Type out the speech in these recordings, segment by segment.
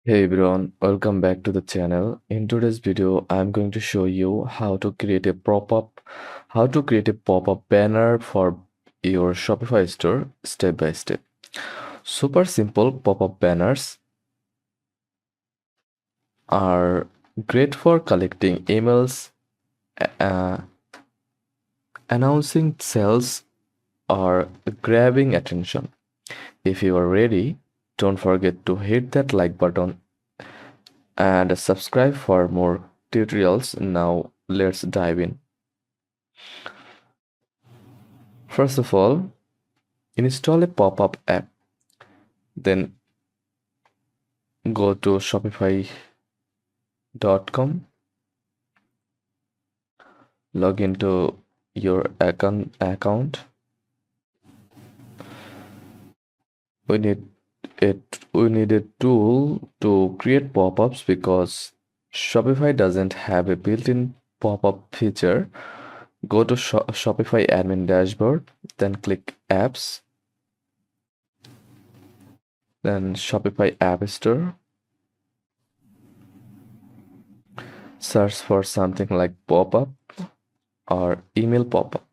Hey everyone, welcome back to the channel. In today's video, I'm going to show you how to create a pop-up banner for your Shopify store step by step. Super simple pop-up banners are great for collecting emails, uh, announcing sales, or grabbing attention. If you are ready, don't forget to hit that like button and subscribe for more tutorials. Now let's dive in. First of all, install a pop-up app, then go to shopify.com, log into your account. We need we need a tool to create pop-ups because Shopify doesn't have a built-in pop-up feature. Go to Shopify admin dashboard, then click apps, then Shopify App Store. Search for something like pop-up or email pop-up.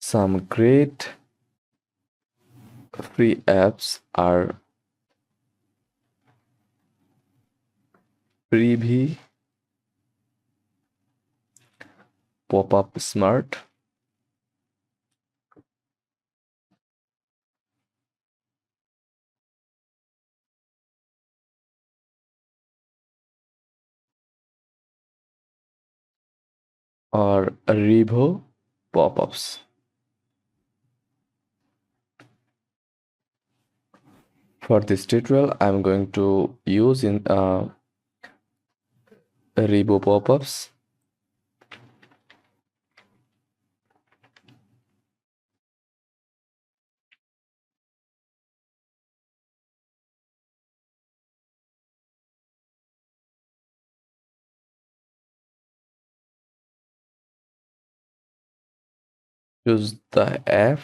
Some great free apps are Preview, Popup Smart, or Revo Pop-ups. For this tutorial, I'm going to use in Revo Pop-ups. Choose the app.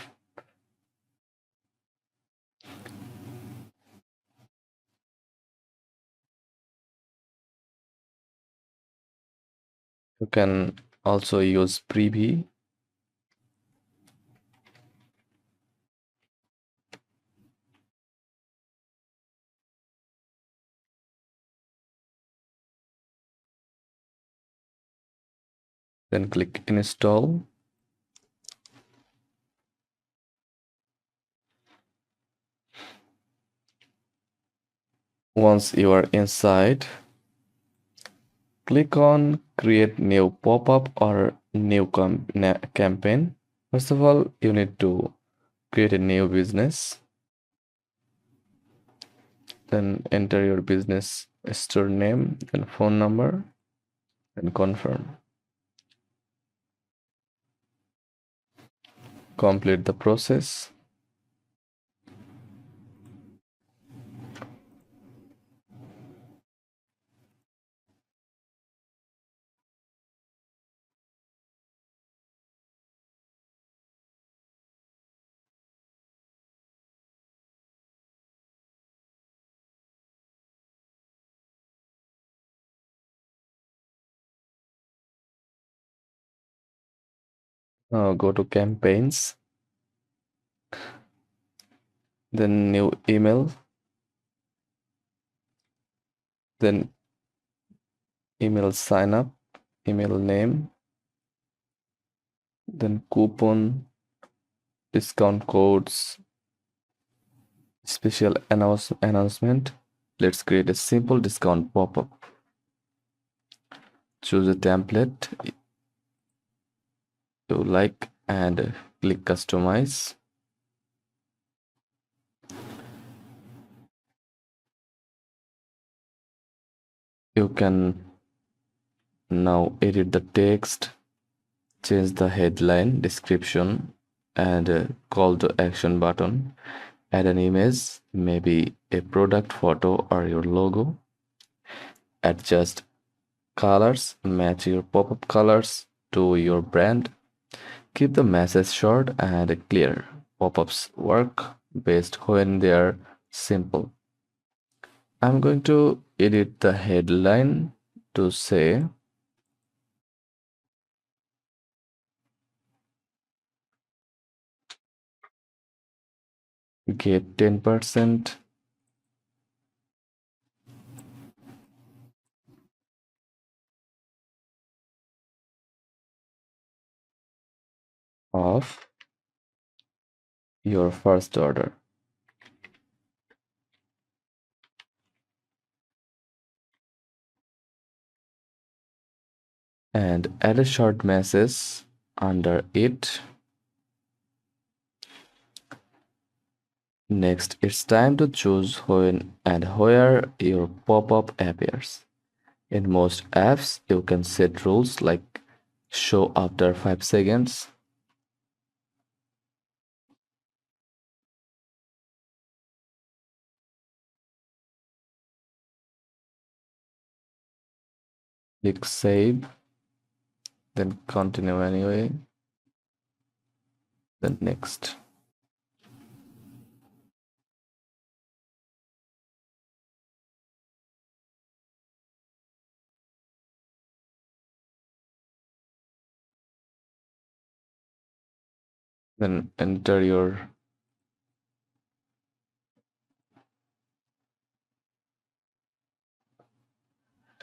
You can also use Preview. Then click Install. Once you are inside, click on Create New Pop-up or New Campaign. First of all, you need to create a new business. Then enter your business store name and phone number and confirm. Complete the process. Now go to campaigns, then new email, then email sign up, email name, then coupon, discount codes, special announcement. Let's create a simple discount pop-up. Choose a template you like and click customize. You can now edit the text, change the headline, description, and call to action button. Add an image, maybe a product photo or your logo. Adjust colors, match your pop-up colors to your brand. Keep the message short and clear. Pop-ups work best when they're simple. I'm going to edit the headline to say get 10% off your first order. And add a short message under it. Next, it's time to choose when and where your pop-up appears. In most apps, you can set rules like show after 5 seconds, click save, then continue anyway, then next. Then enter your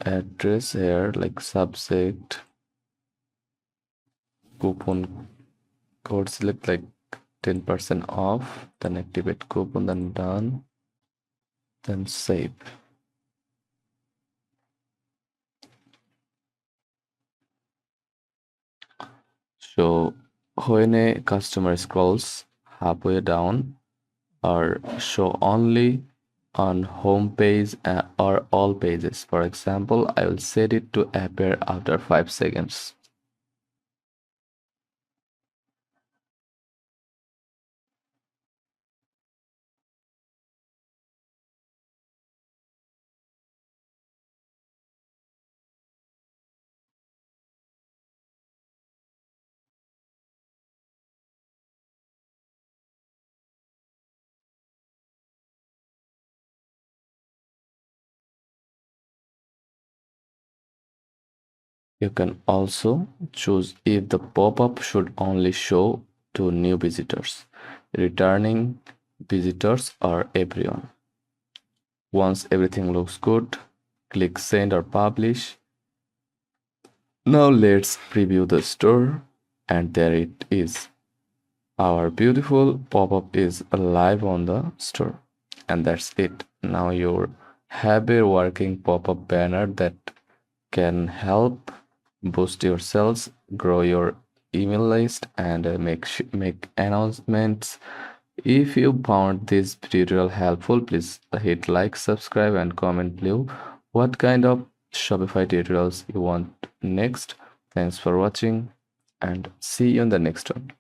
address here, like subject, coupon code, select like 10% off, then activate coupon, then done, then save. So when a customer scrolls halfway down or show only on home page or all pages. For example, I will set it to appear after 5 seconds. You can also choose if the pop-up should only show to new visitors, returning visitors, or everyone. Once everything looks good, click send or publish. Now let's preview the store, and there it is. Our beautiful pop-up is live on the store. And that's it. Now you have a working pop-up banner that can help boost your sales, grow your email list, and make announcements. If you found this tutorial helpful, please hit like, subscribe, and comment below what kind of Shopify tutorials you want next. Thanks for watching, and see you in the next one.